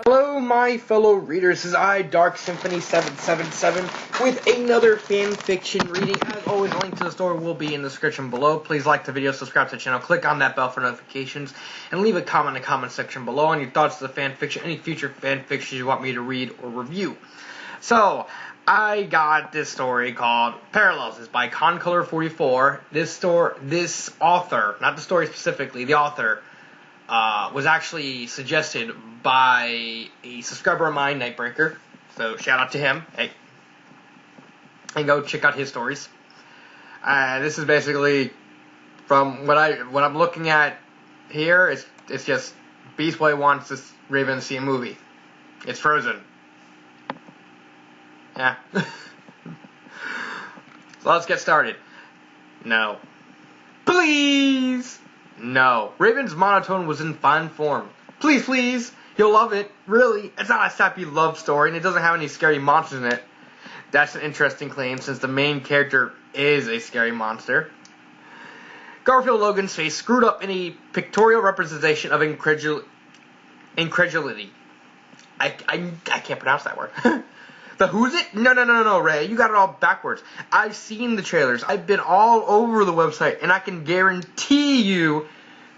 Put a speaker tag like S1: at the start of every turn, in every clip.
S1: Hello, my fellow readers. This is I, Dark Symphony 777, with another fan fiction reading. As always, a link to the story will be in the description below. Please like the video, subscribe to the channel, click on that bell for notifications, and leave a comment in the comment section below on your thoughts to the fan fiction, any future fan fictions you want me to read or review. So, I got this story called Parallels. It's by Concolor44. This author, not the story specifically, the author, was actually suggested by a subscriber of mine, Nightbreaker. So shout out to him. Hey, and go check out his stories. This is basically from what I'm looking at here. It's just Beast Boy wants this Raven to see a movie. It's Frozen. Yeah. So let's get started. No. Please. No. Raven's monotone was in fine form. Please, please. You'll love it. Really. It's not a sappy love story, and it doesn't have any scary monsters in it. That's an interesting claim, since the main character is a scary monster. Garfield Logan's face screwed up in a pictorial representation of incredulity. I can't pronounce that word. The who's it? No, Ray. You got it all backwards. I've seen the trailers. I've been all over the website, and I can guarantee you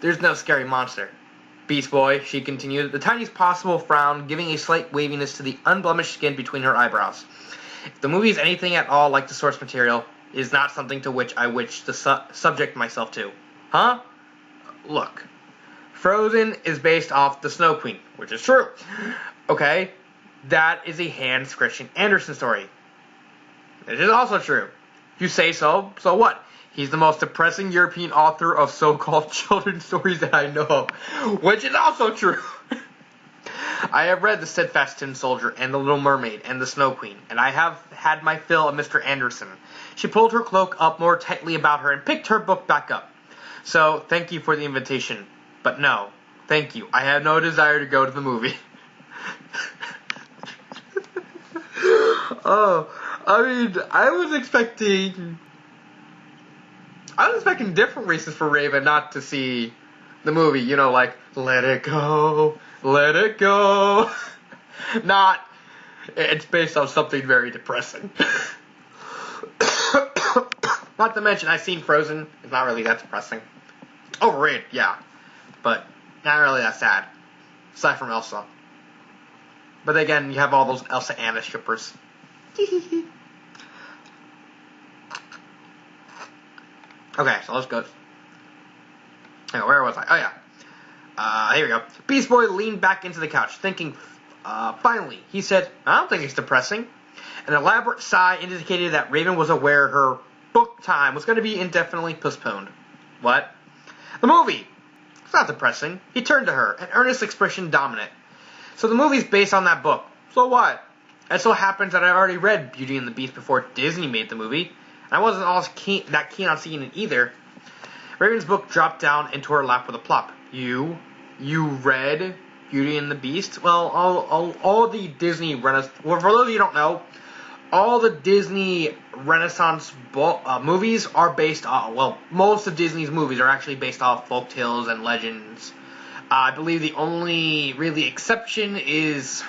S1: there's no scary monster. Beast Boy, she continued, the tiniest possible frown, giving a slight waviness to the unblemished skin between her eyebrows. If the movie is anything at all like the source material, it is not something to which I wish to subject myself to. Huh? Look. Frozen is based off The Snow Queen, which is true. Okay? That is a Hans Christian Andersen story. It is also true. If you say so, so what? He's the most depressing European author of so-called children's stories that I know of, which is also true. I have read The Steadfast Tin Soldier and The Little Mermaid and The Snow Queen, and I have had my fill of Mr. Andersen. She pulled her cloak up more tightly about her and picked her book back up. So, thank you for the invitation, but no, thank you. I have no desire to go to the movie. Oh, I mean, I was expecting different reasons for Raven not to see the movie, you know, like, let it go, let it go. Not, it's based on something very depressing. Not to mention, I've seen Frozen, it's not really that depressing. Overrated, yeah, but not really that sad, aside from Elsa. But again, you have all those Elsa Anna strippers. Okay, so let's go. Anyway, where was I? Oh, yeah. Here we go. Beast Boy leaned back into the couch, thinking, finally, he said, I don't think it's depressing. An elaborate sigh indicated that Raven was aware her book time was going to be indefinitely postponed. What? The movie! It's not depressing. He turned to her, an earnest expression dominant. So the movie's based on that book. So what? It so happens that I already read Beauty and the Beast before Disney made the movie. And I wasn't that keen on seeing it either. Raven's book dropped down into her lap with a plop. You read Beauty and the Beast? Well, all the Disney Renaissance... Well, for those of you who don't know, all the Disney Renaissance movies are based off... Well, most of Disney's movies are actually based off folktales and legends. I believe the only really exception is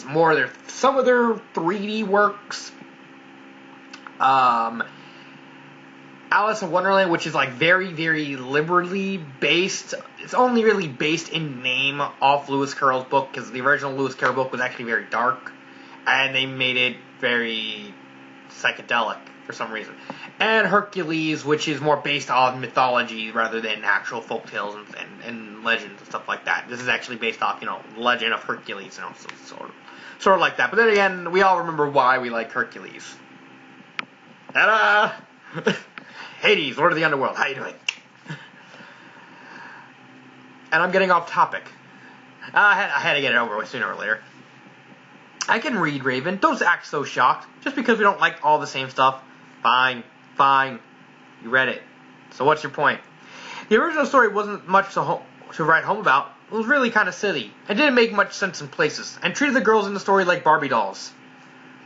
S1: more some of their 3D works. Alice in Wonderland, which is like very, very liberally based. It's only really based in name off Lewis Carroll's book, because the original Lewis Carroll book was actually very dark, and they made it very psychedelic for some reason. And Hercules, which is more based on mythology rather than actual folktales and legends and stuff like that. This is actually based off, Legend of Hercules, sort of like that. But then again, we all remember why we like Hercules. Ta-da! Hades, Lord of the Underworld, how you doing? And I'm getting off topic. I had to get it over with sooner or later. I can read, Raven. Don't act so shocked. Just because we don't like all the same stuff. Fine. You read it. So what's your point? The original story wasn't much to write home about. It was really kind of silly. It didn't make much sense in places, and treated the girls in the story like Barbie dolls.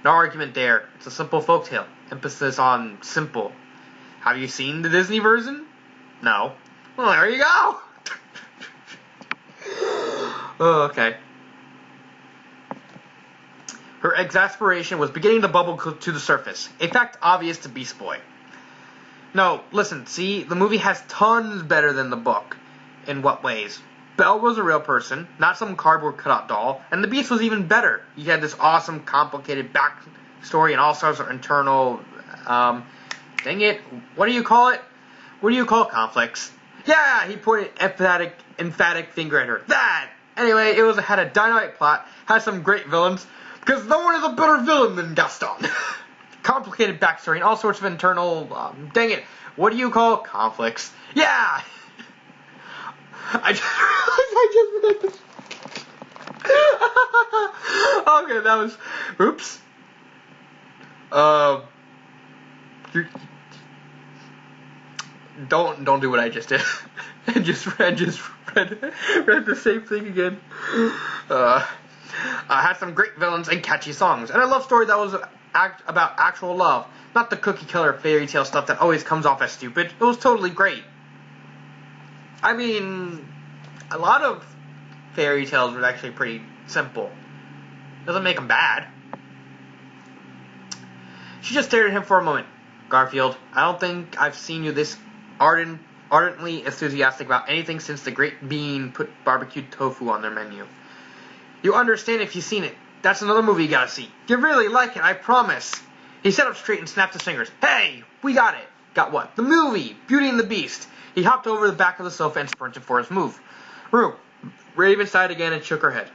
S1: No argument there. It's a simple folktale. Emphasis on simple. Have you seen the Disney version? No. Well, there you go. Oh, okay. Her exasperation was beginning to bubble to the surface, a fact obvious to Beast Boy. No, listen, see, the movie has tons better than the book. In what ways? Belle was a real person, not some cardboard cutout doll, and the Beast was even better. He had this awesome, complicated backstory and all sorts of internal, dang it, what do you call it? What do you call conflicts? Yeah, he pointed emphatic finger at her. That! Anyway, had a dynamite plot, had some great villains, because no one is a better villain than Gaston. Complicated backstory and all sorts of internal, dang it, what do you call conflicts? Yeah! I just realized I just read this. Okay, that was, oops. Don't do what I just did. I just read the same thing again. I had some great villains and catchy songs, and a love story that was about actual love, not the cookie cutter fairy tale stuff that always comes off as stupid. It was totally great. I mean, a lot of fairy tales were actually pretty simple. Doesn't make them bad. She just stared at him for a moment. Garfield, I don't think I've seen you this ardently enthusiastic about anything since the Great Bean put barbecued tofu on their menu. You understand if you've seen it. That's another movie you gotta see. You really like it, I promise. He sat up straight and snapped his fingers. Hey, we got it. Got what? The movie, Beauty and the Beast. He hopped over the back of the sofa and sprinted for his move. Raven sighed again and shook her head.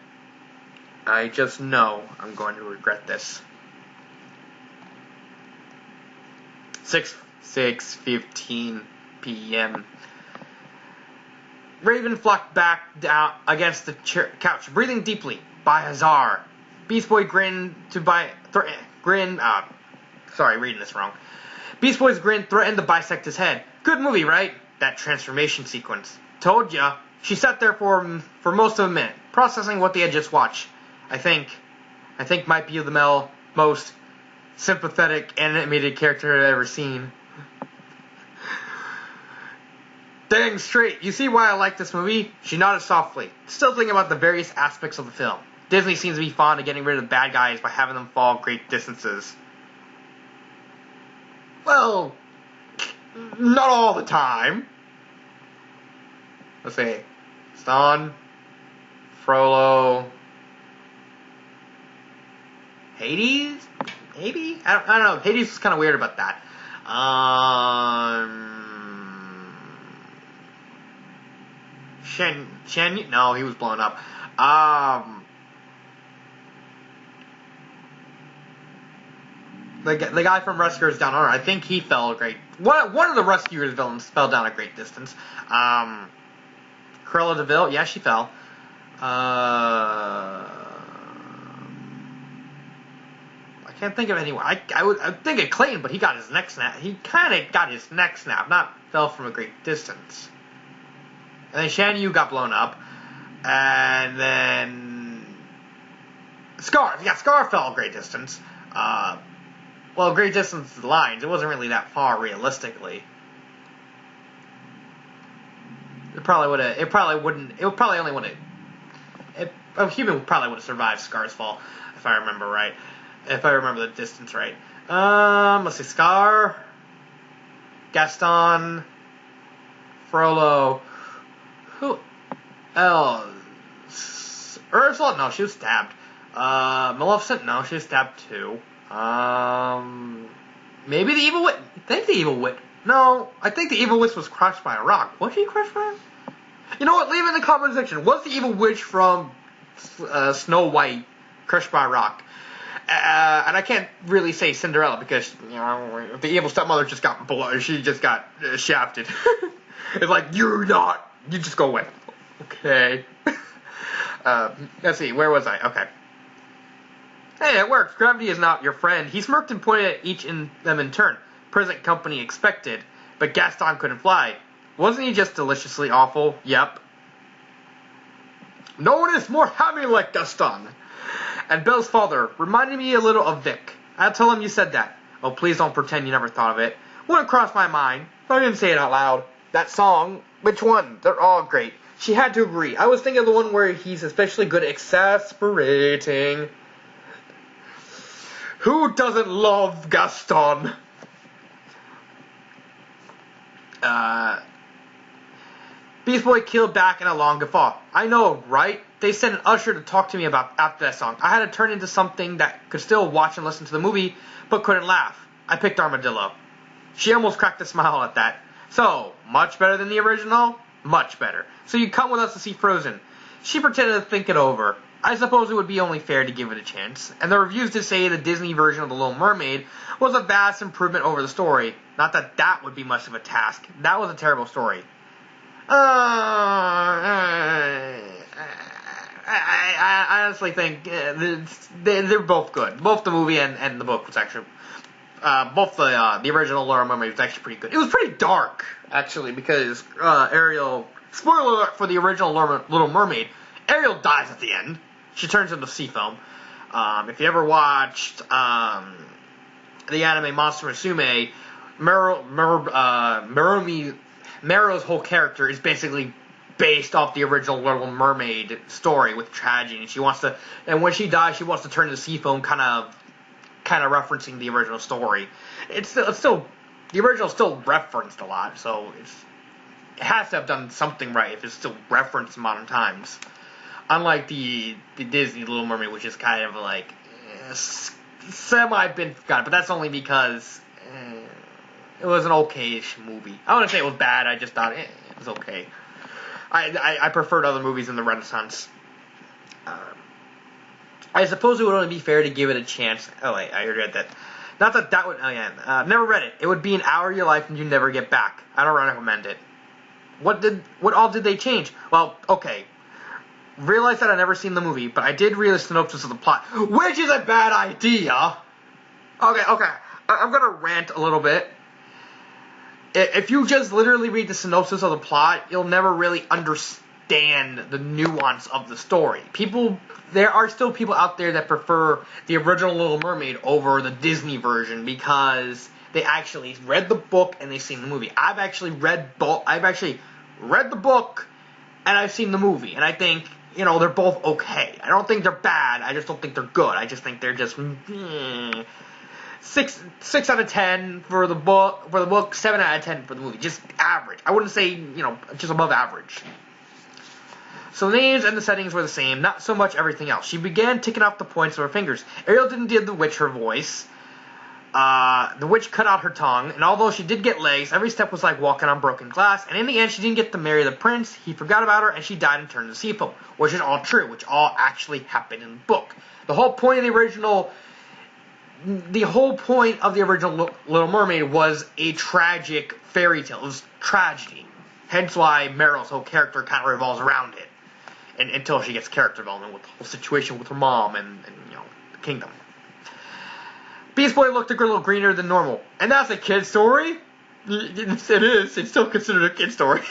S1: I just know I'm going to regret this. 6:15 p.m. Raven flopped back down against the couch, breathing deeply. By Hazar. Beast Boy grinned reading this wrong. Beast Boy's grin threatened to bisect his head. Good movie, right? That transformation sequence. Told ya. She sat there for most of a minute, processing what they had just watched. I think might be the most sympathetic animated character I've ever seen. Dang straight. You see why I like this movie? She nodded softly, still thinking about the various aspects of the film. Disney seems to be fond of getting rid of the bad guys by having them fall great distances. Well, not all the time. Let's see. Stan, Frollo, Hades? Maybe? I don't know. Hades was kind of weird about that. Shen? No, he was blown up. The guy from Rescuers Down Under, I think he fell a great... One of the Rescuers villains fell down a great distance. Cruella de Vil, yeah, she fell. I can't think of anyone. I would think of Clayton, but he got his neck snapped. He kind of got his neck snapped, not fell from a great distance. And then Shan Yu got blown up. And then... Scar. Yeah, Scar fell a great distance. Well, great distance to the lines. It wasn't really that far, realistically. A human probably would have survived Scar's fall, if I remember right. If I remember the distance right. Let's see, Scar, Gaston, Frollo, who else? Ursula? No, she was stabbed. Maleficent? No, she was stabbed too. Maybe the Evil Witch? No, I think the Evil Witch was crushed by a rock. Was she crushed by a... You know what? Leave it in the comment section. Was the Evil Witch from Snow White crushed by a rock? And I can't really say Cinderella because, you know, the evil stepmother just got she just got shafted. It's like, you just go away. Okay. Let's see, where was I? Okay. Hey, it works. Gravity is not your friend. He smirked and pointed at each of them in turn. Present company expected. But Gaston couldn't fly. Wasn't he just deliciously awful? Yep. No one is more happy like Gaston. And Belle's father reminded me a little of Vic. I'll tell him you said that. Oh, please don't pretend you never thought of it. Wouldn't cross my mind. I didn't say it out loud. That song? Which one? They're all great. She had to agree. I was thinking of the one where he's especially good at exasperating. Who doesn't love Gaston? Beast Boy killed back in a long guffaw. I know, right? They sent an usher to talk to me about after that song. I had to turn into something that could still watch and listen to the movie, but couldn't laugh. I picked Armadillo. She almost cracked a smile at that. So, much better than the original? Much better. So you come with us to see Frozen. She pretended to think it over. I suppose it would be only fair to give it a chance. And the reviews did say the Disney version of The Little Mermaid was a vast improvement over the story. Not that that would be much of a task. That was a terrible story. I honestly think they're both good. Both the movie and the book was actually, both the original Little Mermaid was actually pretty good. It was pretty dark, actually, because Ariel, spoiler alert for the original Little Mermaid, Ariel dies at the end. She turns into sea foam. If you ever watched the anime Monster Musume, Meru's whole character is basically based off the original Little Mermaid story with tragedy, and she wants to, and when she dies, she wants to turn into sea foam, kind of referencing the original story. It's still the original still referenced a lot, so it has to have done something right if it's still referenced in modern times. Unlike the Disney Little Mermaid, which is kind of like semi been forgotten, but that's only because it was an okay-ish movie. I wouldn't say it was bad. I just thought it was okay. I preferred other movies in the Renaissance. I suppose it would only be fair to give it a chance. Oh wait, I read that. Not that that would. Oh yeah, never read it. It would be an hour of your life and you never get back. I don't recommend it. What all did they change? Well, okay. Realize that I've never seen the movie, but I did read the synopsis of the plot, which is a bad idea. Okay. I'm gonna rant a little bit. If you just literally read the synopsis of the plot, you'll never really understand the nuance of the story. There are still people out there that prefer the original Little Mermaid over the Disney version because they actually read the book and they've seen the movie. I've actually read the book and I've seen the movie, and I think, they're both okay. I don't think they're bad. I just don't think they're good. I just think they're just 6 out of 10 for the book, 7 out of 10 for the movie. Just average. I wouldn't say, just above average. So the names and the settings were the same, not so much everything else. She began ticking off the points of her fingers. Ariel didn't give the witch her voice. The witch cut out her tongue, and although she did get legs, every step was like walking on broken glass, and in the end she didn't get to marry the prince, he forgot about her, and she died and turned to sea foam, which is all true, which all actually happened in the book. The whole point of the original Little Mermaid was a tragic fairy tale. It was tragedy. Hence why Meryl's whole character kind of revolves around it. And until she gets character development with the whole situation with her mom and the kingdom. Beast Boy looked a little greener than normal. And that's a kid's story? It is. It's still considered a kid's story.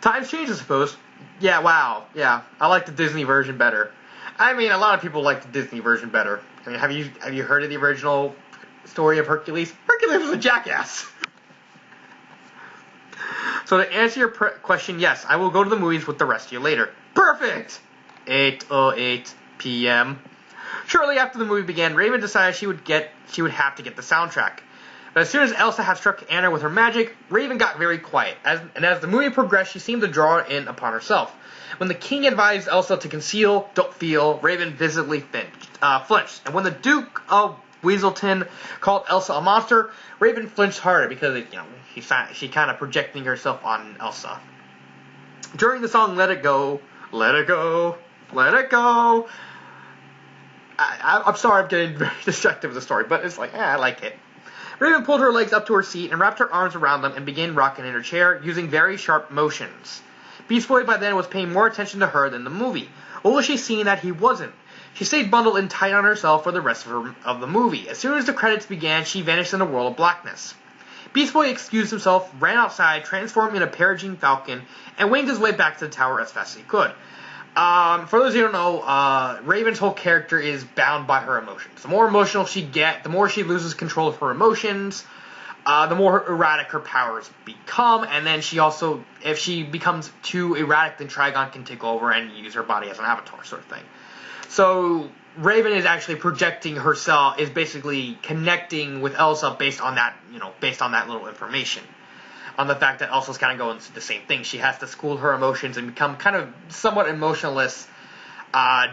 S1: Times change, I suppose. Yeah, wow. Yeah, I like the Disney version better. I mean, a lot of people like the Disney version better. I mean, have you heard of the original story of Hercules? Hercules was a jackass. So to answer your question, yes, I will go to the movies with the rest of you later. Perfect! 8:08 p.m. Shortly after the movie began, Raven decided she would have to get the soundtrack. But as soon as Elsa had struck Anna with her magic, Raven got very quiet. As the movie progressed, she seemed to draw it in upon herself. When the king advised Elsa to conceal, don't feel, Raven visibly flinched. And when the Duke of Weaselton called Elsa a monster, Raven flinched harder because she kind of projecting herself on Elsa. During the song Let It Go, Let It Go, Let It Go, I'm sorry I'm getting very distracted with the story, but it's like, I like it. Raven pulled her legs up to her seat and wrapped her arms around them and began rocking in her chair, using very sharp motions. Beast Boy by then was paying more attention to her than the movie. Or was she seeing that he wasn't? She stayed bundled in tight on herself for the rest of the movie. As soon as the credits began, she vanished in a world of blackness. Beast Boy excused himself, ran outside, transformed in a peregrine falcon, and winged his way back to the tower as fast as he could. For those who don't know, Raven's whole character is bound by her emotions. The more emotional she gets, the more she loses control of her emotions, the more erratic her powers become, and then she also, if she becomes too erratic, then Trigon can take over and use her body as an avatar, sort of thing. So, Raven is actually projecting herself, is basically connecting with Elsa based on that, based on that little information. On the fact that Elsa's kind of going through the same thing. She has to school her emotions and become kind of somewhat emotionless,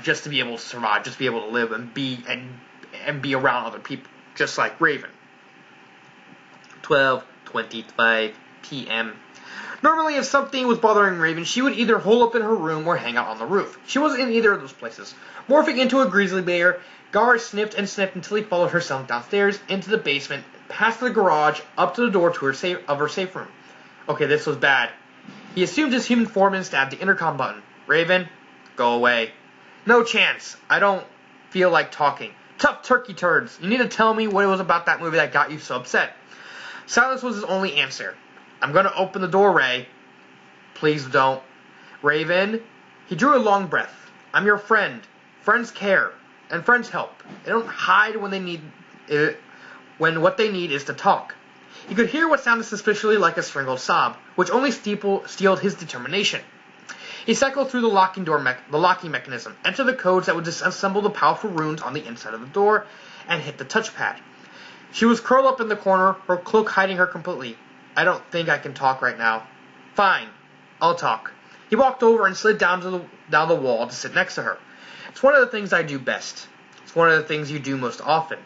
S1: just to be able to survive, just to be able to live and be around other people, just like Raven. 12:25 p.m. Normally, if something was bothering Raven, she would either hole up in her room or hang out on the roof. She wasn't in either of those places. Morphing into a grizzly bear, Gar sniffed and sniffed until he followed herself downstairs, into the basement, past the garage, up to the door to her safe room. Okay, this was bad. He assumed his human form and stabbed the intercom button. Raven, go away. No chance. I don't feel like talking. Tough turkey turds. You need to tell me what it was about that movie that got you so upset. Silence was his only answer. I'm going to open the door, Ray. Please don't. Raven. He drew a long breath. I'm your friend. Friends care. And friends help. They don't hide when they need it, when what they need is to talk. He could hear what sounded suspiciously like a strangled sob, which only steeled his determination. He cycled through the locking mechanism, entered the codes that would disassemble the powerful runes on the inside of the door, and hit the touchpad. She was curled up in the corner, her cloak hiding her completely. I don't think I can talk right now. Fine, I'll talk. He walked over and slid down the wall to sit next to her. It's one of the things I do best. It's one of the things you do most often.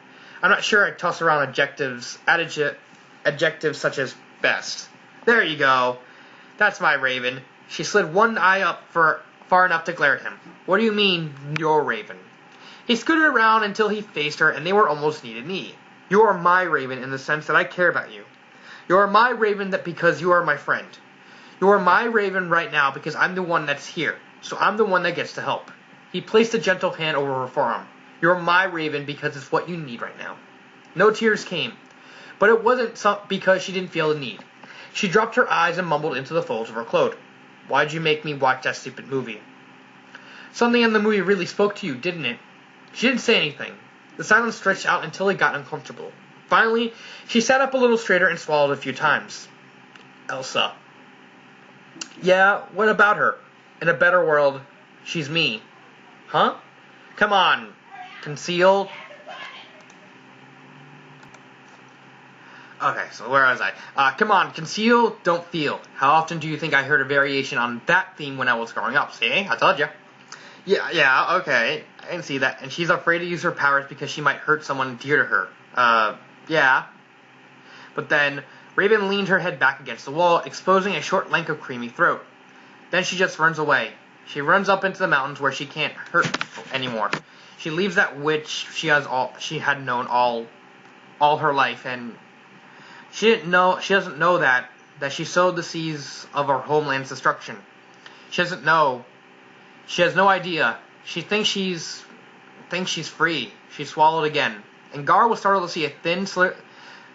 S1: I'm not sure I'd toss around adjectives such as best. There you go. That's my Raven. She slid one eye up far enough to glare at him. What do you mean, you're Raven? He scooted around until he faced her, and they were almost knee to knee. You are my Raven in the sense that I care about you. You are my Raven because you are my friend. You are my Raven right now because I'm the one that's here, so I'm the one that gets to help. He placed a gentle hand over her forearm. You're my Raven because it's what you need right now. No tears came, but it wasn't because she didn't feel the need. She dropped her eyes and mumbled into the folds of her cloak. Why'd you make me watch that stupid movie? Something in the movie really spoke to you, didn't it? She didn't say anything. The silence stretched out until it got uncomfortable. Finally, she sat up a little straighter and swallowed a few times. Elsa. Yeah, what about her? In a better world, she's me. Huh? Come on. Conceal. Okay, so where was I? Come on, conceal, don't feel. How often do you think I heard a variation on that theme when I was growing up? See, I told you. Yeah, okay. I can see that. And she's afraid to use her powers because she might hurt someone dear to her. Yeah. But then, Raven leaned her head back against the wall, exposing a short length of creamy throat. Then she just runs away. She runs up into the mountains where she can't hurt people anymore. She leaves that witch she had known all her life, and she doesn't know that she sowed the seeds of her homeland's destruction. She doesn't know. She has no idea. She thinks she's free. She swallowed again. And Gar was startled to see a thin,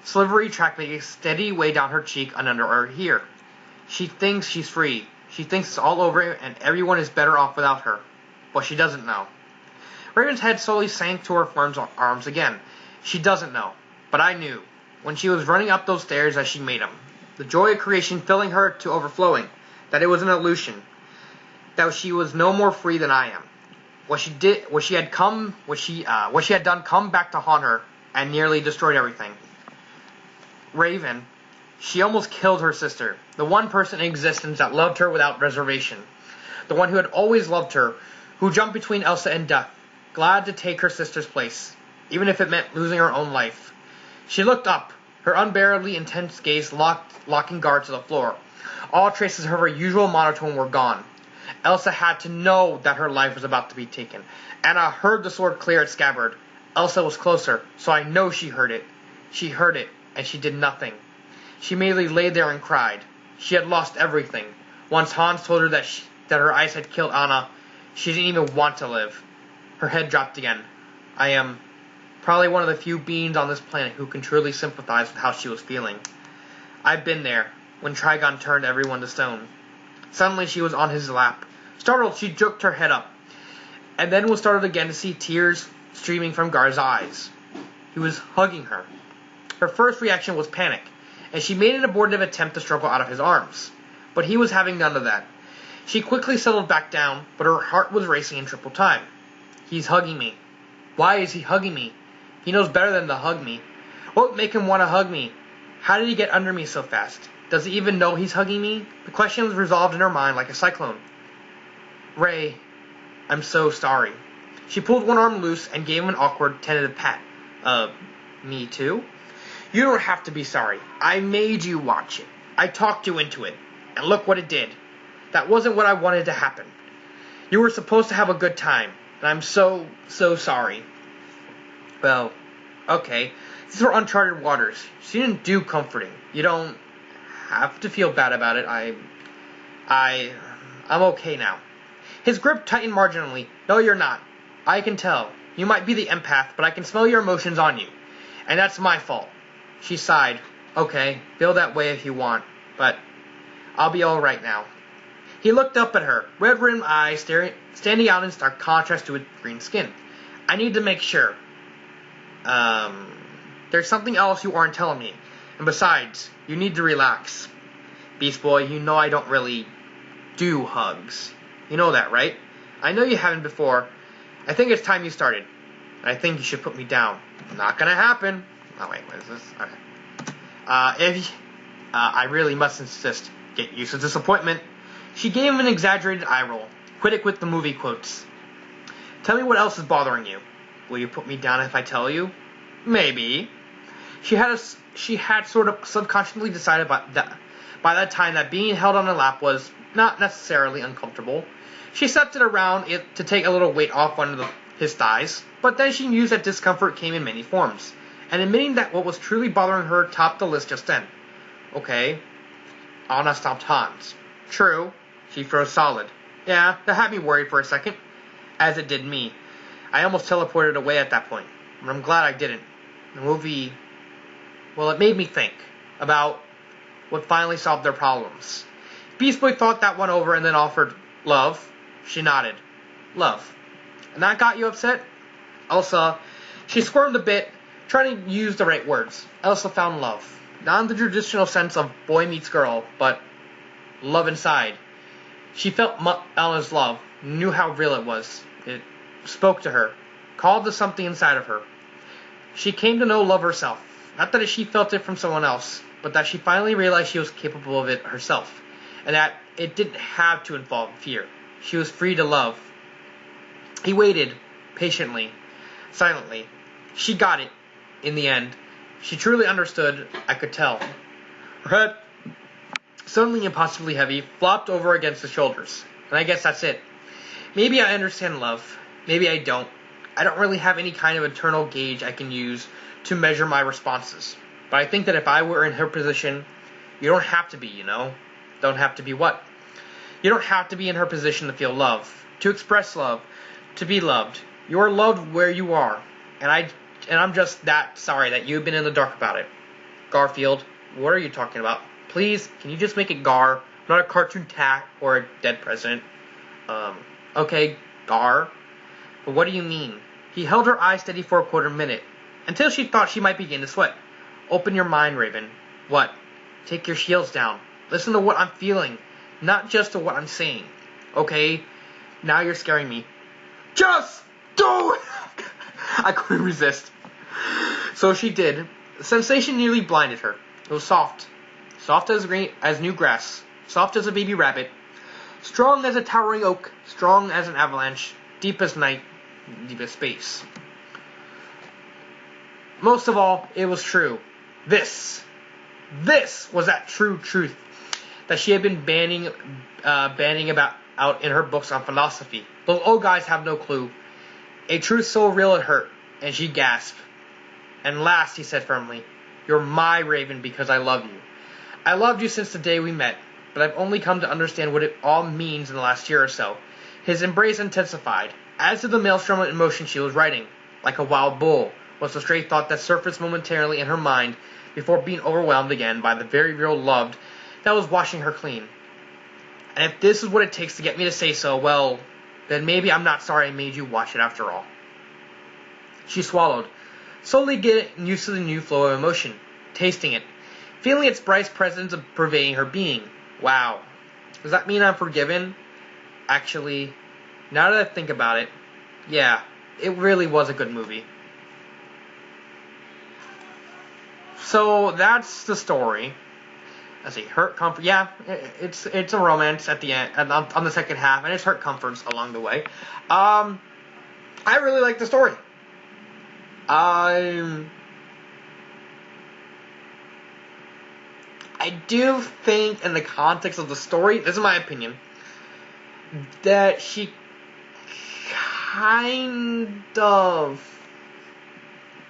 S1: slivery track making a steady way down her cheek and under her ear. She thinks she's free. She thinks it's all over and everyone is better off without her. But she doesn't know. Raven's head slowly sank to her firm's arms again. She doesn't know. But I knew. When she was running up those stairs as she made them. The joy of creation filling her to overflowing. That it was an illusion. That she was no more free than I am. What she had done come back to haunt her and nearly destroyed everything. Raven, she almost killed her sister, the one person in existence that loved her without reservation, the one who had always loved her, who jumped between Elsa and death, glad to take her sister's place, even if it meant losing her own life. She looked up, her unbearably intense gaze locking Gar to the floor. All traces of her usual monotone were gone. Elsa had to know that her life was about to be taken. Anna heard the sword clear its scabbard. Elsa was closer, so I know she heard it. She heard it, and she did nothing. She merely lay there and cried. She had lost everything. Once Hans told her that her ice had killed Anna, she didn't even want to live. Her head dropped again. I am probably one of the few beings on this planet who can truly sympathize with how she was feeling. I've been there, when Trigon turned everyone to stone. Suddenly she was on his lap. Startled, she jerked her head up, and then was startled again to see tears streaming from Gar's eyes. He was hugging her. Her first reaction was panic, and she made an abortive attempt to struggle out of his arms. But he was having none of that. She quickly settled back down, but her heart was racing in triple time. He's hugging me. Why is he hugging me? He knows better than to hug me. What would make him want to hug me? How did he get under me so fast? Does he even know he's hugging me? The question was resolved in her mind like a cyclone. Ray, I'm so sorry. She pulled one arm loose and gave him an awkward, tentative pat. Me too? You don't have to be sorry. I made you watch it. I talked you into it. And look what it did. That wasn't what I wanted to happen. You were supposed to have a good time. And I'm so sorry. Well, okay. These were uncharted waters. She didn't do comforting. You don't have to feel bad about it. I'm okay now. His grip tightened marginally. No, you're not. I can tell. You might be the empath, but I can smell your emotions on you. And that's my fault. She sighed. Okay, feel that way if you want, but I'll be alright now. He looked up at her, red-rimmed eyes standing out in stark contrast to his green skin. I need to make sure. There's something else you aren't telling me. And besides, you need to relax. Beast Boy, you know I don't really do hugs. You know that, right? I know you haven't before. I think it's time you started. I think you should put me down. Not gonna happen. Oh wait, what is this? Okay. I really must insist. Get used to disappointment. She gave him an exaggerated eye roll. Quit it with the movie quotes. Tell me what else is bothering you. Will you put me down if I tell you? Maybe. She had sort of subconsciously decided by that time that being held on her lap was not necessarily uncomfortable. She stepped it around it to take a little weight off one of his thighs, but then she knew that discomfort came in many forms, and admitting that what was truly bothering her topped the list just then. Okay. Anna stopped Hans. True. She froze solid. Yeah, that had me worried for a second, as it did me. I almost teleported away at that point, but I'm glad I didn't. The movie, well, it made me think about what finally solved their problems. Beast Boy thought that one over and then offered, love. She nodded. Love. And that got you upset? Elsa, she squirmed a bit, trying to use the right words. Elsa found love. Not in the traditional sense of boy meets girl, but love inside. She felt Elsa's love, knew how real it was. It spoke to her, called to something inside of her. She came to know love herself. Not that she felt it from someone else, but that she finally realized she was capable of it herself, and that it didn't have to involve fear. She was free to love. He waited, patiently, silently. She got it, in the end. She truly understood, I could tell. Her head, suddenly impossibly heavy, flopped over against his shoulders. And I guess that's it. Maybe I understand love. Maybe I don't. I don't really have any kind of internal gauge I can use to measure my responses. But I think that if I were in her position, you don't have to be, you know? Don't have to be what? You don't have to be in her position to feel love, to express love, to be loved. You are loved where you are. And I'm just that sorry that you've been in the dark about it. Garfield, what are you talking about? Please, can you just make it Gar, not a cartoon cat or a dead president? Okay, Gar. But what do you mean? He held her eyes steady for a quarter minute, until she thought she might begin to sweat. Open your mind, Raven. What? Take your shields down. Listen to what I'm feeling, not just to what I'm saying. Okay? Now you're scaring me. Just do it! I couldn't resist. So she did. The sensation nearly blinded her. It was soft. Soft as new grass. Soft as a baby rabbit. Strong as a towering oak. Strong as an avalanche. Deep as night. Deep as space. Most of all, it was true. This was that true truth that she had been banning about out in her books on philosophy. Those old guys have no clue. A truth so real it hurt, and she gasped. And last, he said firmly, you're my Raven because I love you. I loved you since the day we met, but I've only come to understand what it all means in the last year or so. His embrace intensified, as did the maelstrom of emotion she was writing. Like a wild bull was the stray thought that surfaced momentarily in her mind before being overwhelmed again by the very real love that was washing her clean. And if this is what it takes to get me to say so, well, then maybe I'm not sorry I made you watch it after all. She swallowed, slowly getting used to the new flow of emotion, tasting it, feeling its bright presence pervading her being. Wow. Does that mean I'm forgiven? Actually, now that I think about it, yeah, it really was a good movie. So that's the story. Let's see, hurt, comfort. Yeah, it's a romance at the end, on the second half, and it's hurt, comforts along the way. I really like the story. I do think, in the context of the story, this is my opinion, that she kind of,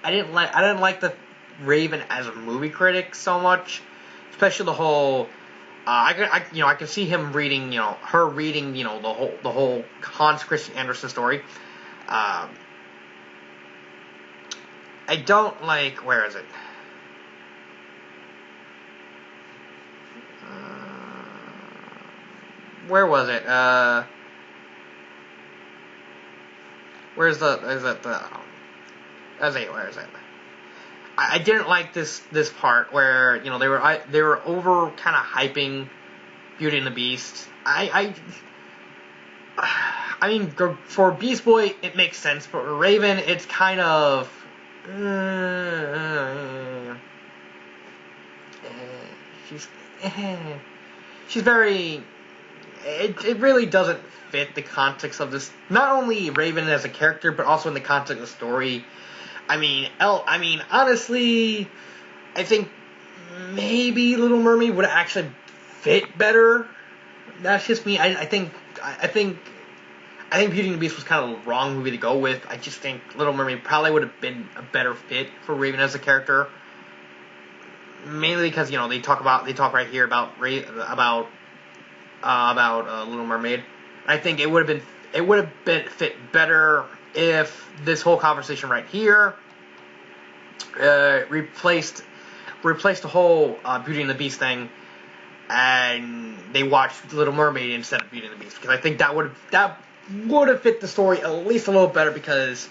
S1: I didn't like the Raven as a movie critic so much, especially the whole. I can see him reading, her reading, the whole Hans Christian Andersen story. I don't like. Where is it? Where was it? Where's the? Is it the? Where is it? I didn't like this part where they were over kind of hyping Beauty and the Beast. I mean, for Beast Boy it makes sense, but for Raven it's kind of she's very. It really doesn't fit the context of this. Not only Raven as a character, but also in the context of the story. I mean, honestly, I think maybe Little Mermaid would actually fit better. That's just me. I think Beauty and the Beast was kind of the wrong movie to go with. I just think Little Mermaid probably would have been a better fit for Raven as a character. Mainly because they talk right here about Little Mermaid. I think it would have been fit better if this whole conversation right here replaced the whole Beauty and the Beast thing, and they watched Little Mermaid instead of Beauty and the Beast, because I think that would have fit the story at least a little better, because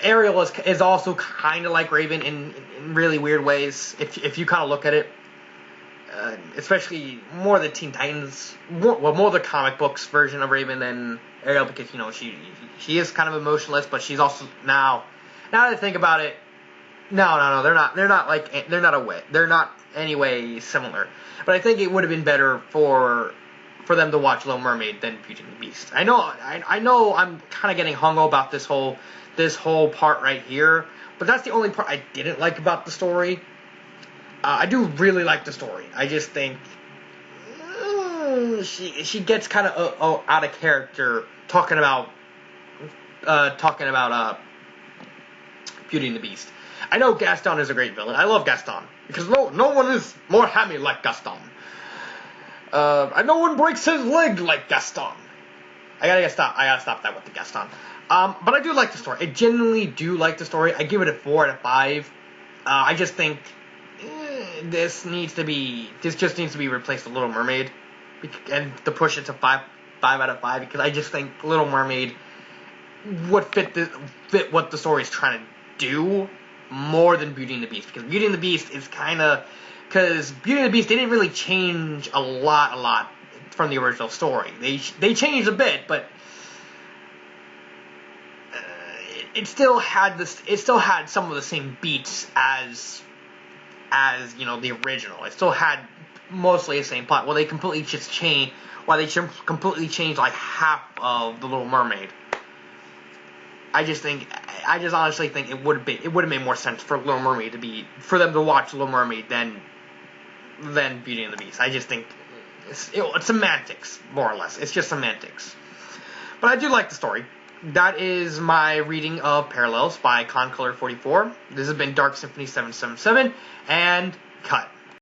S1: Ariel is also kind of like Raven in really weird ways if you kind of look at it. Especially more the Teen Titans, more the comic books version of Raven than Ariel, because she is kind of emotionless, but she's also now that I think about it, no, they're not anyway similar. But I think it would have been better for them to watch Little Mermaid than Beauty and the Beast. I know I'm kind of getting hung about this whole part right here, but that's the only part I didn't like about the story. I do really like the story. I just think she gets kind of out of character talking about Beauty and the Beast. I know Gaston is a great villain. I love Gaston because no one is more happy like Gaston. And no one breaks his leg like Gaston. I gotta stop that with the Gaston. But I do like the story. I genuinely do like the story. I give it a 4 out of 5. I just think this just needs to be replaced with Little Mermaid, and to push it to 5 out of 5, because I just think Little Mermaid would fit what the story is trying to do more than Beauty and the Beast, because Beauty and the Beast is because Beauty and the Beast, they didn't really change a lot from the original story. They changed a bit, but it still had some of the same beats as the original. It still had mostly the same plot. Well, they completely changed like half of the Little Mermaid. I just honestly think it would have made more sense for Little Mermaid for them to watch Little Mermaid than Beauty and the Beast. I just think it's semantics, more or less. It's just semantics. But I do like the story. That is my reading of Parallels by Concolor44. This has been Dark Symphony 777, and cut.